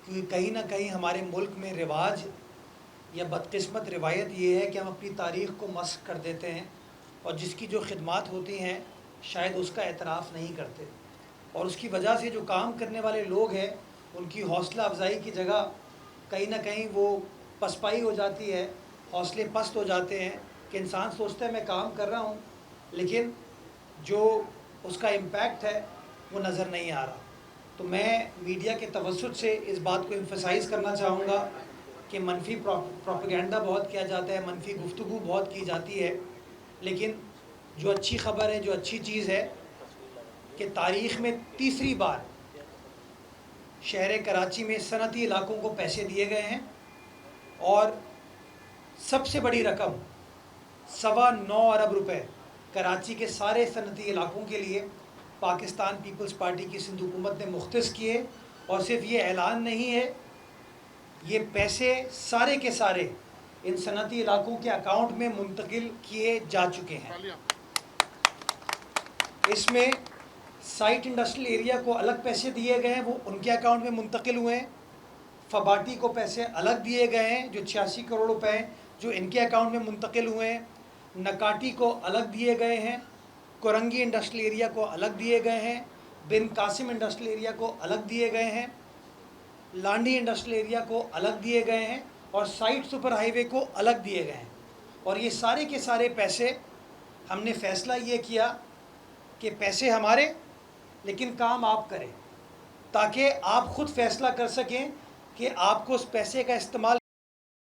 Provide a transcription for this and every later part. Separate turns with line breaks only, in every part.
کیونکہ کہیں نہ کہیں ہمارے ملک میں رواج یا بدقسمت روایت یہ ہے کہ ہم اپنی تاریخ کو مسخ کر دیتے ہیں اور جس کی جو خدمات ہوتی ہیں شاید اس کا اعتراف نہیں کرتے، اور اس کی وجہ سے جو کام کرنے والے لوگ ہیں ان کی حوصلہ افزائی کی جگہ کہیں نہ کہیں وہ پسپائی ہو جاتی ہے، حوصلے پست ہو جاتے ہیں کہ انسان سوچتا ہے میں کام کر رہا ہوں لیکن جو اس کا امپیکٹ ہے وہ نظر نہیں آ رہا۔ تو میں میڈیا کے توسط سے اس بات کو ایمفسائز کرنا چاہوں گا کہ منفی پروپیگنڈا بہت کیا جاتا ہے، منفی گفتگو بہت کی جاتی ہے، لیکن جو اچھی خبر ہے، جو اچھی چیز ہے کہ تاریخ میں تیسری بار شہر کراچی میں صنعتی علاقوں کو پیسے دیے گئے ہیں، اور سب سے بڑی رقم 9.25 ارب روپے کراچی کے سارے صنعتی علاقوں کے لیے پاکستان پیپلز پارٹی کی سندھ حکومت نے مختص کیے، اور صرف یہ اعلان نہیں ہے، یہ پیسے سارے کے سارے ان صنعتی علاقوں کے اکاؤنٹ میں منتقل کیے جا چکے ہیں۔ اس میں سائٹ انڈسٹریل ایریا کو الگ پیسے دیے گئے ہیں، وہ ان کے اکاؤنٹ میں منتقل ہوئے ہیں۔ فباٹی کو پیسے الگ دیے گئے ہیں جو 86 کروڑ روپے ہیں جو ان کے اکاؤنٹ میں منتقل ہوئے ہیں۔ نکاٹی کو الگ دیے گئے ہیں، کورنگی انڈسٹریل ایریا کو الگ دیے گئے ہیں، بن قاسم انڈسٹریل ایریا کو الگ دیے گئے ہیں، لانڈی انڈسٹریل ایریا کو الگ دیے گئے ہیں، اور سائٹ سپر ہائی وے کو الگ دیے گئے ہیں۔ اور یہ سارے کے سارے پیسے ہم نے فیصلہ یہ کیا کہ پیسے ہمارے لیکن کام آپ کریں، تاکہ آپ خود فیصلہ کر سکیں کہ آپ کو اس پیسے کا استعمال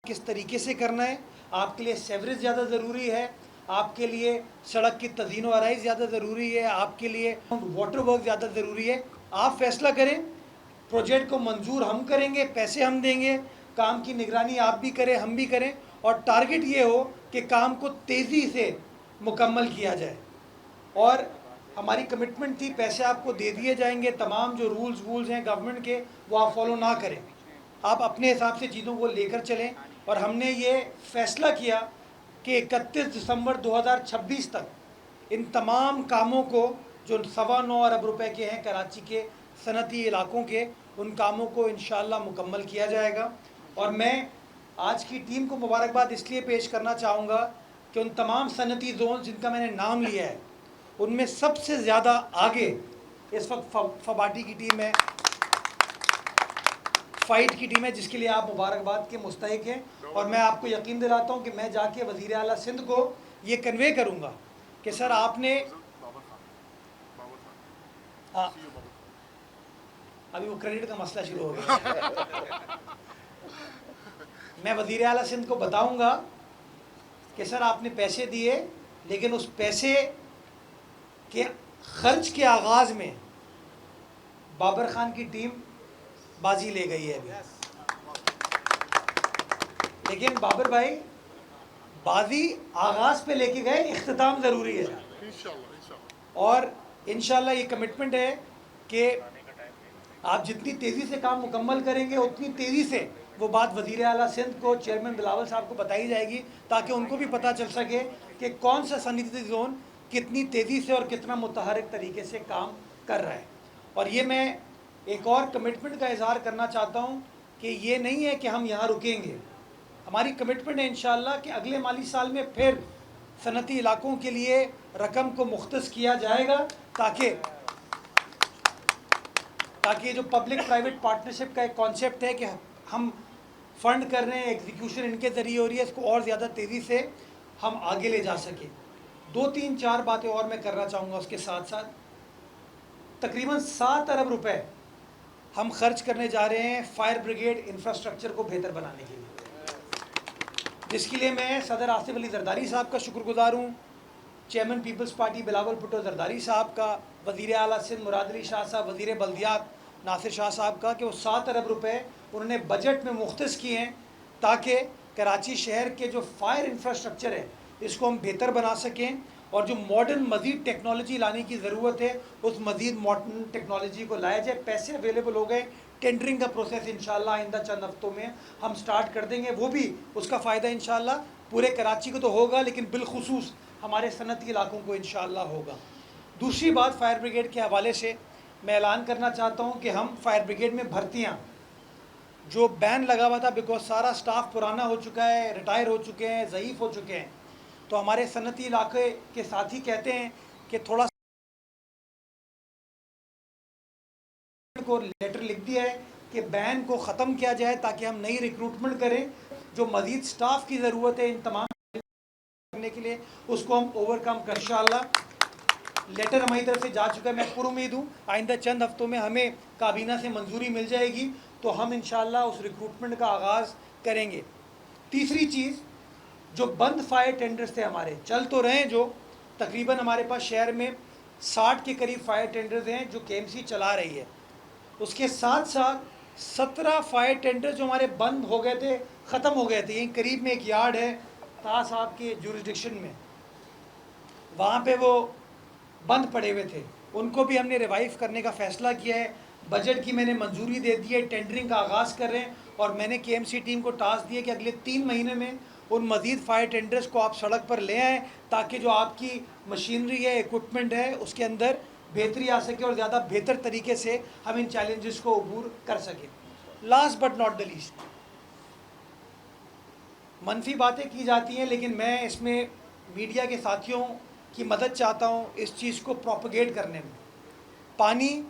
کس طریقے سے کرنا ہے۔ آپ کے لیے سیوریج زیادہ ضروری ہے، آپ کے لیے سڑک کی تزئین و آرائش زیادہ ضروری ہے، آپ کے لیے واٹر ورک زیادہ ضروری ہے۔ آپ فیصلہ کریں، پروجیکٹ کو منظور ہم کریں گے، پیسے ہم دیں گے، کام کی نگرانی آپ بھی کریں، ہم بھی کریں، اور ٹارگٹ یہ ہو کہ کام کو تیزی سے مکمل کیا جائے۔ اور ہماری کمٹمنٹ تھی پیسے آپ کو دے دیے جائیں گے، تمام جو رولز ہیں گورنمنٹ کے وہ آپ فالو نہ کریں، آپ اپنے حساب سے چیزوں کو لے کر چلیں۔ اور ہم نے یہ فیصلہ کیا کہ 31 دسمبر 2026 تک ان تمام کاموں کو جو 9.25 ارب روپے کے ہیں کراچی کے صنعتی علاقوں کے، ان کاموں کو انشاءاللہ مکمل کیا جائے گا۔ اور میں آج کی ٹیم کو مبارکباد اس لیے پیش کرنا چاہوں گا کہ ان تمام صنعتی زون جن کا میں نے نام لیا ہے ان میں سب سے زیادہ آگے اس وقت فباٹی کی ٹیم ہے، فائٹ کی ٹیم ہے، جس کے لیے آپ مبارکباد کے مستحق ہیں۔ اور میں آپ کو یقین دلاتا ہوں کہ میں جا کے وزیر اعلیٰ سندھ کو یہ کنوے کروں گا کہ سر آپ نے ابھی وہ کریڈٹ کا مسئلہ شروع ہو گیا، میں وزیر اعلیٰ سندھ کو بتاؤں گا کہ سر آپ نے پیسے دیے لیکن اس پیسے کے خرچ کے آغاز میں بابر خان کی ٹیم بازی لے گئی ہے ابھی، لیکن بابر بھائی بازی آغاز پہ لے کے گئے، اختتام ضروری ہے، اور انشاءاللہ یہ کمٹمنٹ ہے کہ آپ جتنی تیزی سے کام مکمل کریں گے اتنی تیزی سے وہ بات وزیر اعلیٰ سندھ کو، چیئرمین بلاول صاحب کو بتائی جائے گی، تاکہ ان کو بھی پتہ چل سکے کہ کون سا صنعتی زون کتنی تیزی سے اور کتنا متحرک طریقے سے کام کر رہا ہے۔ اور یہ میں ایک اور کمٹمنٹ کا اظہار کرنا چاہتا ہوں کہ یہ نہیں ہے کہ ہم یہاں رکیں گے، ہماری کمٹمنٹ ہے انشاءاللہ کہ اگلے مالی سال میں پھر صنعتی علاقوں کے لیے رقم کو مختص کیا جائے گا، تاکہ جو پبلک پرائیویٹ پارٹنرشپ کا ایک کانسیپٹ ہے کہ ہم فنڈ کر رہے ہیں، ایگزیکیوشن ان کے ذریعے ہو رہی ہے، اس کو اور زیادہ تیزی سے ہم آگے لے جا سکیں۔ 2-3-4 باتیں اور میں کرنا چاہوں گا اس کے ساتھ ساتھ۔ تقریباً 7 ارب روپے ہم خرچ کرنے جا رہے ہیں فائر بریگیڈ انفراسٹرکچر کو بہتر بنانے کے لیے، جس کے لیے میں صدر آصف علی زرداری صاحب کا شکر گزار ہوں، چیئرمین پیپلز پارٹی بلاول بھٹو زرداری صاحب کا، وزیر اعلیٰ سندھ مراد علی شاہ صاحب، وزیر بلدیات ناصر شاہ صاحب کا، کہ وہ 7 ارب روپے انہوں نے بجٹ میں مختص کیے ہیں تاکہ کراچی شہر کے جو فائر انفراسٹرکچر ہے اس کو ہم بہتر بنا سکیں، اور جو ماڈرن مزید ٹیکنالوجی لانے کی ضرورت ہے اس مزید ماڈرن ٹیکنالوجی کو لایا جائے۔ پیسے اویلیبل ہو گئے، ٹینڈرنگ کا پروسیس انشاءاللہ آئندہ چند ہفتوں میں ہم سٹارٹ کر دیں گے، وہ بھی اس کا فائدہ انشاءاللہ پورے کراچی کو تو ہوگا لیکن بالخصوص ہمارے صنعتی علاقوں کو انشاءاللہ ہوگا۔ دوسری بات فائر بریگیڈ کے حوالے سے میں اعلان کرنا چاہتا ہوں کہ ہم فائر بریگیڈ میں بھرتیاں جو بین لگا ہوا تھا بیکاز سارا سٹاف پرانا ہو چکا ہے، ریٹائر ہو چکے ہیں، ضعیف ہو چکے ہیں، تو ہمارے صنعتی علاقے کے ساتھی کہتے ہیں کہ تھوڑا کو لیٹر لکھ دیا ہے کہ بین کو ختم کیا جائے تاکہ ہم نئی ریکروٹمنٹ کریں. جو مزید سٹاف کی ضرورت ہے ان تمام کرنے کے لیے اس کو ہم اوور کم کر انشاءاللہ. لیٹر ہماری طرف سے جا چکا ہے. میں پر امید ہوں آئندہ چند ہفتوں میں ہمیں کابینہ سے منظوری مل جائے گی تو ہم انشاءاللہ اس ریکروٹمنٹ کا آغاز کریں گے. تیسری چیز، جو بند فائر ٹینڈرز تھے ہمارے چل تو رہے ہیں، جو تقریباً ہمارے پاس شہر میں 60 کے قریب فائر ٹینڈرز ہیں جو کے ایم سی چلا رہی ہے. اس کے ساتھ ساتھ 17 فائر ٹینڈر جو ہمارے بند ہو گئے تھے، ختم ہو گئے تھے. یہیں قریب میں ایک یارڈ ہے طاس صاحب کے جورسڈکشن میں، وہاں پہ وہ بند پڑے ہوئے تھے، ان کو بھی ہم نے ریوائیو کرنے کا فیصلہ کیا ہے. بجٹ کی میں نے منظوری دے دی ہے، ٹینڈرنگ کا آغاز کر رہے ہیں اور میں نے کے ایم سی ٹیم کو ٹاسک دیا کہ اگلے 3 مہینے میں ان مزید فائر ٹینڈرز کو آپ سڑک پر لے آئیں تاکہ جو آپ کی مشینری ہے، ایکوپمنٹ ہے، اس کے اندر بہتری آ سکے اور زیادہ بہتر طریقے سے ہم ان چیلنجز کو عبور کر سکیں. Last but not the least, منفی باتیں کی جاتی ہیں لیکن میں اس میں میڈیا کے ساتھیوں کی مدد چاہتا ہوں اس چیز کو پروپیگیٹ کرنے میں. پانی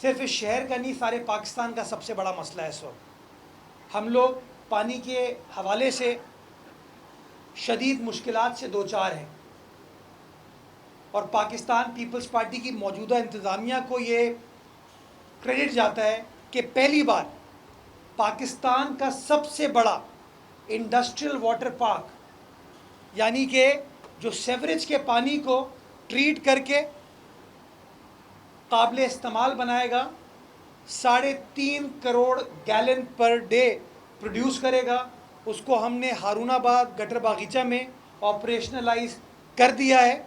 صرف اس شہر کا نہیں، سارے پاکستان کا سب سے بڑا مسئلہ ہے. اس وقت ہم لوگ پانی کے حوالے سے شدید مشکلات سے دوچار ہیں اور پاکستان پیپلز پارٹی کی موجودہ انتظامیہ کو یہ کریڈٹ جاتا ہے کہ پہلی بار پاکستان کا سب سے بڑا انڈسٹریل واٹر پارک، یعنی کہ جو سیوریج کے پانی کو ٹریٹ کر کے قابل استعمال بنائے گا، 3.5 crore gallon per day produce کرے گا. اس کو ہم نے ہارون آباد گٹر باغیچہ میں آپریشنلائز کر دیا ہے.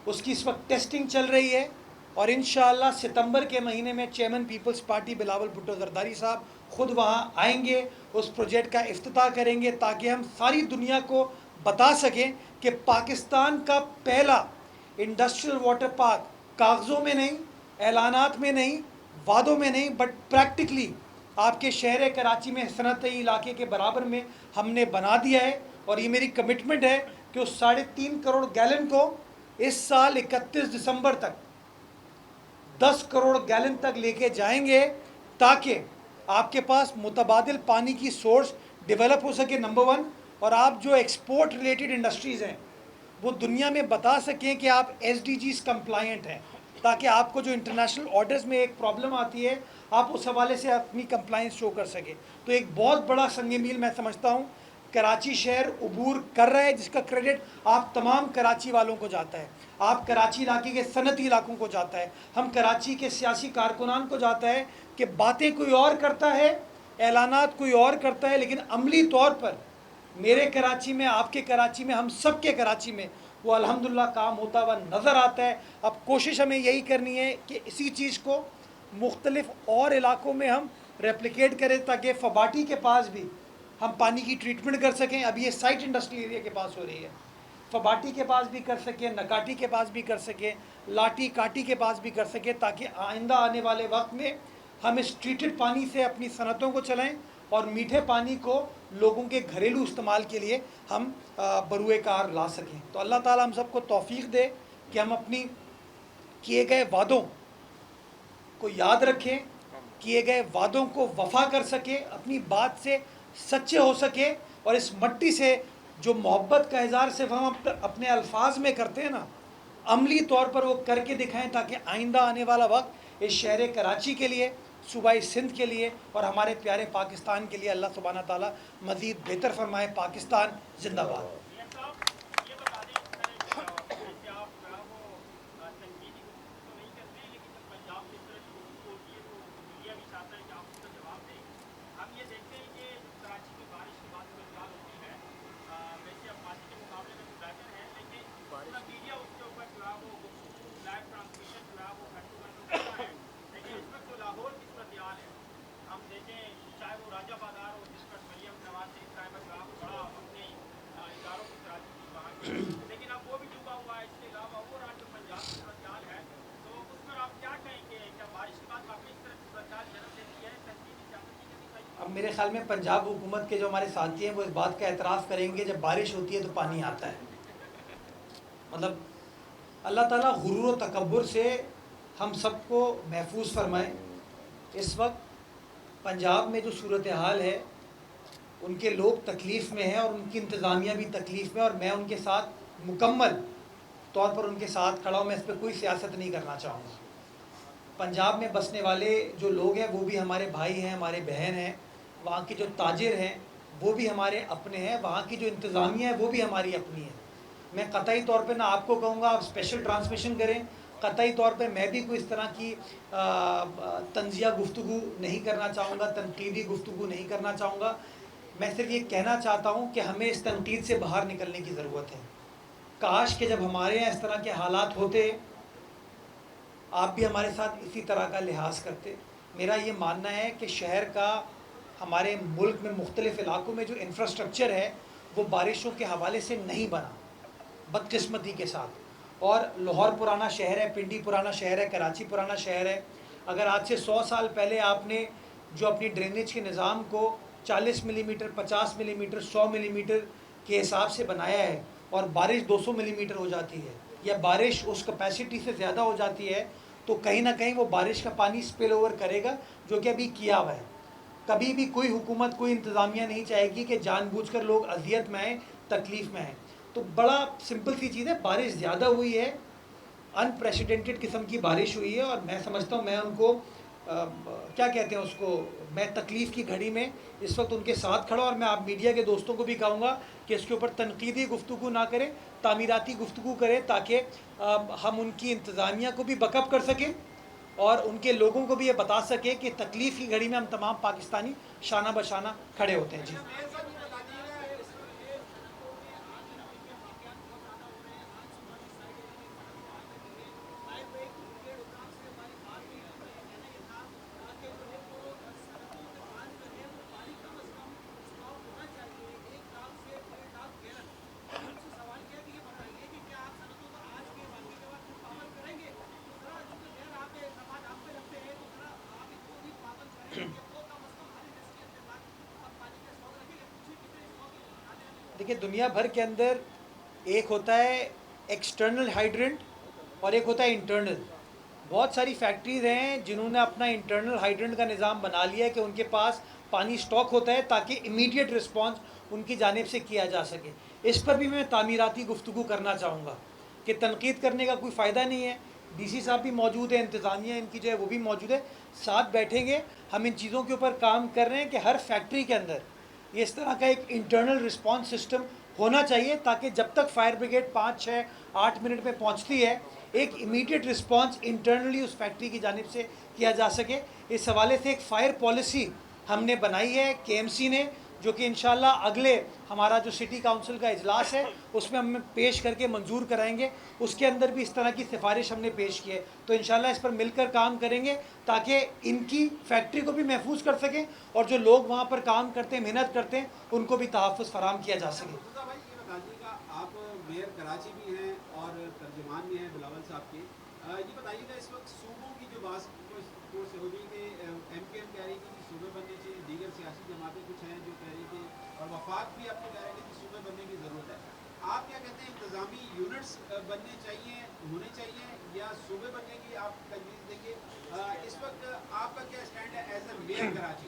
اس کی اس وقت ٹیسٹنگ چل رہی ہے اور انشاءاللہ ستمبر کے مہینے میں چیئرمین پیپلز پارٹی بلاول بھٹو زرداری صاحب خود وہاں آئیں گے، اس پروجیکٹ کا افتتاح کریں گے تاکہ ہم ساری دنیا کو بتا سکیں کہ پاکستان کا پہلا انڈسٹریل واٹر پارک کاغذوں میں نہیں، اعلانات میں نہیں، وعدوں میں نہیں، بٹ پریکٹیکلی آپ کے شہر کراچی میں صنعتی علاقے کے برابر میں ہم نے بنا دیا ہے. اور یہ میری کمٹمنٹ ہے کہ اس 3.5 کروڑ گیلن کو اس سال 31 دسمبر تک 10 کروڑ گیلن تک لے کے جائیں گے تاکہ آپ کے پاس متبادل پانی کی سورس ڈیولپ ہو سکے نمبر 1، اور آپ جو ایکسپورٹ ریلیٹڈ انڈسٹریز ہیں وہ دنیا میں بتا سکیں کہ آپ ایس ڈی جیز کمپلائنٹ ہیں تاکہ آپ کو جو انٹرنیشنل آرڈرز میں ایک پرابلم آتی ہے آپ اس حوالے سے اپنی کمپلائنس شو کر سکیں. تو ایک بہت بڑا سنگ میل میں سمجھتا ہوں کراچی شہر عبور کر رہا ہے، جس کا کریڈٹ آپ تمام کراچی والوں کو جاتا ہے، آپ کراچی علاقے کے صنعتی علاقوں کو جاتا ہے، ہم کراچی کے سیاسی کارکنان کو جاتا ہے کہ باتیں کوئی اور کرتا ہے، اعلانات کوئی اور کرتا ہے، لیکن عملی طور پر میرے کراچی میں، آپ کے کراچی میں، ہم سب کے کراچی میں وہ الحمدللہ کام ہوتا ہوا نظر آتا ہے. اب کوشش ہمیں یہی کرنی ہے کہ اسی چیز کو مختلف اور علاقوں میں ہم ریپلیکیٹ کریں تاکہ فباٹی کے پاس بھی ہم پانی کی ٹریٹمنٹ کر سکیں. ابھی یہ سائٹ انڈسٹریل ایریا کے پاس ہو رہی ہے، فباٹی کے پاس بھی کر سکیں، نکاٹی کے پاس بھی کر سکیں، لاٹی کاٹی کے پاس بھی کر سکیں تاکہ آئندہ آنے والے وقت میں ہم اس ٹریٹڈ پانی سے اپنی صنعتوں کو چلائیں اور میٹھے پانی کو لوگوں کے گھریلو استعمال کے لیے ہم بروئے کار لا سکیں. تو اللہ تعالی ہم سب کو توفیق دے کہ ہم اپنی کیے گئے وعدوں کو یاد رکھیں، کیے گئے وعدوں کو وفا کر سکیں، اپنی بات سے سچے ہو سکیں اور اس مٹی سے جو محبت کا اظہار صرف ہم اپنے الفاظ میں کرتے ہیں نا، عملی طور پر وہ کر کے دکھائیں تاکہ آئندہ آنے والا وقت اس شہر کراچی کے لیے، صوبائی سندھ کے لیے اور ہمارے پیارے پاکستان کے لیے اللہ سبحانہ تعالیٰ مزید بہتر فرمائے. پاکستان زندہ باد. اب میرے خیال میں پنجاب حکومت کے جو ہمارے ساتھی ہیں وہ اس بات کا اعتراف کریں گے جب بارش ہوتی ہے تو پانی آتا ہے. مطلب اللہ تعالیٰ غرور و تکبر سے ہم سب کو محفوظ فرمائے. اس وقت پنجاب میں جو صورتحال ہے ان کے لوگ تکلیف میں ہیں اور ان کی انتظامیہ بھی تکلیف میں، اور میں ان کے ساتھ مکمل طور پر ان کے ساتھ کھڑا ہوں. میں اس پہ کوئی سیاست نہیں کرنا چاہوں گا. پنجاب میں بسنے والے جو لوگ ہیں وہ بھی ہمارے بھائی ہیں، ہمارے بہن ہیں. وہاں کے جو تاجر ہیں وہ بھی ہمارے اپنے ہیں. وہاں کی جو انتظامیہ ہے وہ بھی ہماری اپنی ہے. میں قطعی طور پہ نہ آپ کو کہوں گا آپ اسپیشل ٹرانسمیشن کریں، قطعی طور پہ میں بھی کوئی اس طرح کی طنزیہ گفتگو نہیں کرنا چاہوں گا، تنقیدی گفتگو نہیں کرنا چاہوں گا. میں صرف یہ کہنا چاہتا ہوں کہ ہمیں اس تنقید سے باہر نکلنے کی ضرورت ہے. کاش کہ جب ہمارے یہاں اس طرح کے حالات ہوتے آپ بھی ہمارے ساتھ اسی طرح کا لحاظ کرتے. میرا یہ ماننا ہے کہ شہر کا ہمارے ملک میں مختلف علاقوں میں جو انفراسٹرکچر ہے وہ بارشوں کے حوالے سے نہیں بنا، بدقسمتی کے ساتھ. اور لاہور پرانا شہر ہے، پنڈی پرانا شہر ہے، کراچی پرانا شہر ہے. اگر آج سے 100 سال پہلے آپ نے جو اپنی ڈرینیج کے نظام کو 40 ملی میٹر، 50 ملی میٹر، 100 ملی میٹر کے حساب سے بنایا ہے اور بارش 200 ملی میٹر ہو جاتی ہے یا بارش اس کیپیسٹی سے زیادہ ہو جاتی ہے تو کہیں نہ کہیں وہ بارش کا پانی اسپل اوور کرے گا، جو کہ ابھی کیا ہوا ہے. کبھی بھی کوئی حکومت، کوئی انتظامیہ نہیں چاہے گی کہ جان بوجھ کر لوگ اذیت میں آئیں، تکلیف میں آئیں. تو بڑا سمپل سی چیز ہے، بارش زیادہ ہوئی ہے، ان پریسیڈنٹڈ قسم کی بارش ہوئی ہے، اور میں سمجھتا ہوں میں ان کو کیا کہتے ہیں اس کو، میں تکلیف کی گھڑی میں اس وقت ان کے ساتھ کھڑا. اور میں آپ میڈیا کے دوستوں کو بھی کہوں گا کہ اس کے اوپر تنقیدی گفتگو نہ کریں، تعمیراتی گفتگو کریں تاکہ ہم ان کی انتظامیہ کو بھی بیک اپ کر سکیں اور ان کے لوگوں کو بھی یہ بتا سکیں کہ تکلیف کی گھڑی میں ہم تمام پاکستانی شانہ بشانہ کھڑے ہوتے ہیں. جی دیکھیے، دنیا بھر کے اندر ایک ہوتا ہے ایکسٹرنل ہائیڈرنٹ اور ایک ہوتا ہے انٹرنل. بہت ساری فیکٹریز ہیں جنہوں نے اپنا انٹرنل ہائیڈرنٹ کا نظام بنا لیا ہے کہ ان کے پاس پانی سٹاک ہوتا ہے تاکہ امیڈیٹ رسپانس ان کی جانب سے کیا جا سکے. اس پر بھی میں تعمیراتی گفتگو کرنا چاہوں گا کہ تنقید کرنے کا کوئی فائدہ نہیں ہے. ڈی سی صاحب بھی موجود ہیں، انتظامیہ ان کی جو ہے وہ بھی موجود ہے، ساتھ بیٹھیں گے. ہم ان چیزوں کے اوپر کام کر رہے ہیں کہ ہر فیکٹری کے اندر یہ اس طرح کا ایک انٹرنل رسپانس سسٹم ہونا چاہیے تاکہ جب تک فائر بریگیڈ 5، 6، 8 منٹ میں پہنچتی ہے ایک امیڈیٹ رسپانس انٹرنلی اس فیکٹری کی جانب سے کیا جا سکے. اس حوالے سے ایک فائر پالیسی ہم نے بنائی ہے KMC نے، جو کہ انشاءاللہ اگلے ہمارا جو سٹی کاؤنسل کا اجلاس ہے اس میں ہم پیش کر کے منظور کرائیں گے. اس کے اندر بھی اس طرح کی سفارش ہم نے پیش کی ہے. تو انشاءاللہ اس پر مل کر کام کریں گے تاکہ ان کی فیکٹری کو بھی محفوظ کر سکیں اور جو لوگ وہاں پر کام کرتے ہیں، محنت کرتے ہیں، ان کو بھی تحفظ فراہم کیا جا سکے.
بھائی یہ بتائیے گا، آپ میئر کراچی بھی ہیں اور ترجمان بھی ہیں بلاول صاحب کے. یہ بتائیے گا اس وقت صوبوں کی جو بات سے ہو رہی کہ MKM کہہ رہی تھی کہ صوبے بننے چاہیے، دیگر سیاسی جماعتیں کچھ ہیں جو کہہ رہی تھی، اور وفاق بھی آپ کو کہہ رہے تھے کہ صوبے بننے کی ضرورت ہے. آپ کیا کہتے ہیں، انتظامی یونٹس بننے چاہیے، ہونے چاہیے، یا صوبے بننے کی آپ تجویز دیں گے؟ اس وقت آپ کا کیا اسٹینڈ ہے ایز اے میئر کراچی؟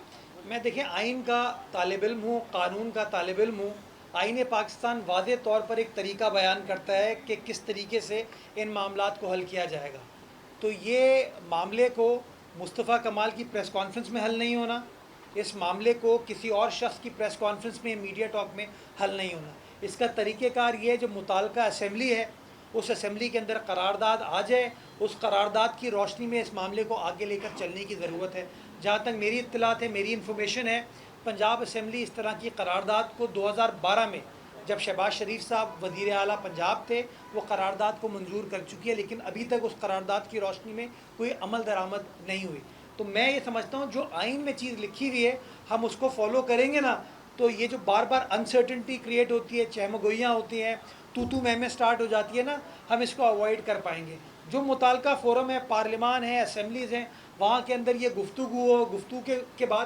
میں دیکھیں آئین کا طالب علم ہوں، قانون کا طالب علم ہوں. آئین پاکستان واضح طور پر ایک طریقہ بیان کرتا ہے کہ کس طریقے سے ان معاملات کو حل کیا جائے گا. تو یہ معاملے کو مصطفیٰ کمال کی پریس کانفرنس میں حل نہیں ہونا، اس معاملے کو کسی اور شخص کی پریس کانفرنس میں، میڈیا ٹاک میں حل نہیں ہونا. اس کا طریقہ کار یہ ہے جو متعلقہ اسمبلی ہے اس اسمبلی کے اندر قرارداد آ جائے، اس قرارداد کی روشنی میں اس معاملے کو آگے لے کر چلنے کی ضرورت ہے. جہاں تک میری اطلاعات ہے، میری انفارمیشن ہے، پنجاب اسمبلی اس طرح کی قرارداد کو 2012 میں جب شہباز شریف صاحب وزیر اعلیٰ پنجاب تھے وہ قرارداد کو منظور کر چکی ہے، لیکن ابھی تک اس قرارداد کی روشنی میں کوئی عمل درآمد نہیں ہوئی. تو میں یہ سمجھتا ہوں جو آئین میں چیز لکھی ہوئی ہے ہم اس کو فالو کریں گے نا تو یہ جو بار بار انسرٹنٹی کریٹ ہوتی ہے، چہمگوئیاں ہوتی ہیں، تو میں سٹارٹ ہو جاتی ہے نا، ہم اس کو اوائڈ کر پائیں گے. جو متعلقہ فورم ہے، پارلیمان ہے، اسمبلیز ہیں، وہاں کے اندر یہ گفتگو ہو، گفتگو کے بعد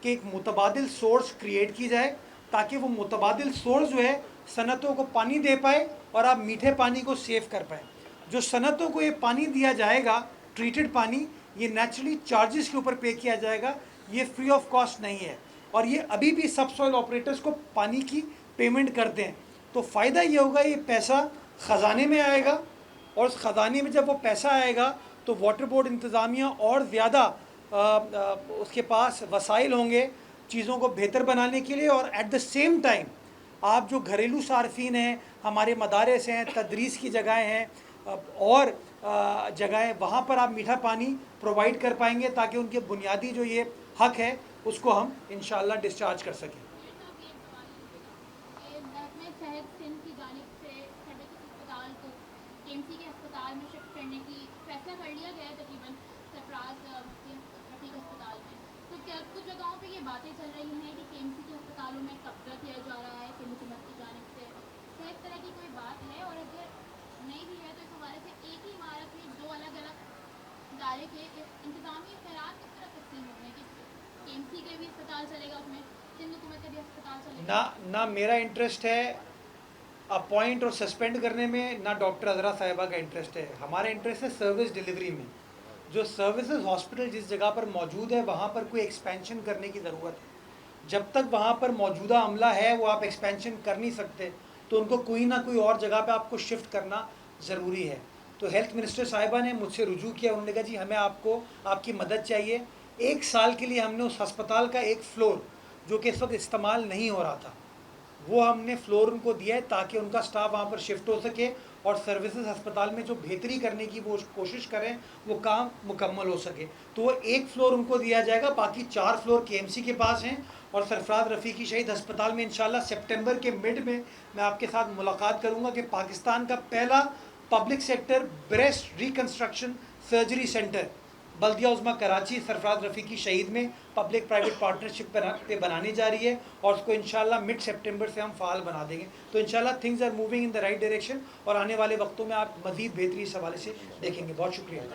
کہ ایک متبادل سورس کریٹ کی جائے تاکہ وہ متبادل سورس جو ہے صنعتوں کو پانی دے پائے اور آپ میٹھے پانی کو سیو کر پائیں. جو صنعتوں کو یہ پانی دیا جائے گا ٹریٹڈ پانی, یہ نیچرلی چارجز کے اوپر پے کیا جائے گا, یہ فری آف کاسٹ نہیں ہے, اور یہ ابھی بھی سب سوئل آپریٹرز کو پانی کی پیمنٹ کرتے ہیں. تو فائدہ یہ ہوگا, یہ پیسہ خزانے میں آئے گا, اور اس خزانے میں جب وہ پیسہ آئے گا تو واٹر بورڈ انتظامیہ اور زیادہ اس کے پاس وسائل ہوں گے چیزوں کو بہتر بنانے کے لیے. اور ایٹ دا سیم ٹائم آپ جو گھریلو صارفین ہیں, ہمارے مدارس ہیں, تدریس کی جگہیں ہیں اور جگہیں, وہاں پر آپ میٹھا پانی پرووائڈ کر پائیں گے تاکہ ان کے بنیادی جو یہ حق ہے اس کو ہم انشاءاللہ ڈسچارج کر سکیں.
محکمہ صحت سندھ کی جانب سے سرکاری اسپتال کو کے ایم سی کے اسپتال میں شفٹ کرنے کی فیصلہ کر لیا گیا ہے تقریباً سرفراز رفیق اسپتال میں. تو کیا کچھ جگہوں پہ یہ باتیں چل رہی ہیں کہ کے ایم سی کے اسپتالوں میں قبضہ کیا جا رہا ہے سندھ حکومت کی جانب سے, کیا اس طرح کی کوئی بات ہے؟ اور اگر نہیں بھی ہے تو اس حوالے سے ایک ہی عمارت میں دو الگ الگ ادارے کے انتظامی اختیارات کس طرح تقسیم ہو گئے کہ کے ایم سی کے بھی اسپتال چلے گا, اس میں سندھ حکومت کا بھی اسپتال چلے گا؟
نہ میرا انٹرسٹ ہے اپوائنٹ اور سسپینڈ کرنے میں, نہ ڈاکٹر عذرا صاحبہ کا انٹرسٹ ہے. ہمارا انٹرسٹ ہے سروس ڈیلیوری میں. جو سروسز ہاسپٹل جس جگہ پر موجود ہے وہاں پر کوئی ایکسپینشن کرنے کی ضرورت ہے. جب تک وہاں پر موجودہ عملہ ہے وہ آپ ایکسپینشن کر نہیں سکتے, تو ان کو کوئی نہ کوئی اور جگہ پہ آپ کو شفٹ کرنا ضروری ہے. تو ہیلتھ منسٹر صاحبہ نے مجھ سے رجوع کیا, انہوں نے کہا جی ہمیں آپ کی مدد چاہیے. 1 سال کے لیے ہم نے اس ہسپتال کا ایک فلور جو کہ اس وقت استعمال نہیں ہو رہا تھا, وہ ہم نے فلور ان کو دیا ہے تاکہ ان کا سٹاف وہاں پر شفٹ ہو سکے اور سروسز ہسپتال میں جو بہتری کرنے کی وہ کوشش کریں وہ کام مکمل ہو سکے. تو وہ 1 فلور ان کو دیا جائے گا, باقی 4 فلور کے ایم سی کے پاس ہیں. اور سرفراز رفیقی شہید ہسپتال میں انشاءاللہ سپٹمبر کے مڈ میں آپ کے ساتھ ملاقات کروں گا کہ پاکستان کا پہلا public sector breast reconstruction surgery centre بلدیہ عظمیٰ کراچی سرفراز رفیقی شہید میں پبلک پرائیویٹ پارٹنرشپ پہ بنانی جا رہی ہے, اور اس کو انشاءاللہ مڈ سپٹمبر سے ہم فعال بنا دیں گے. تو انشاءاللہ things are moving in the right direction, اور آنے والے وقتوں میں آپ مزید بہتری اس حوالے سے دیکھیں گے. بہت شکریہ.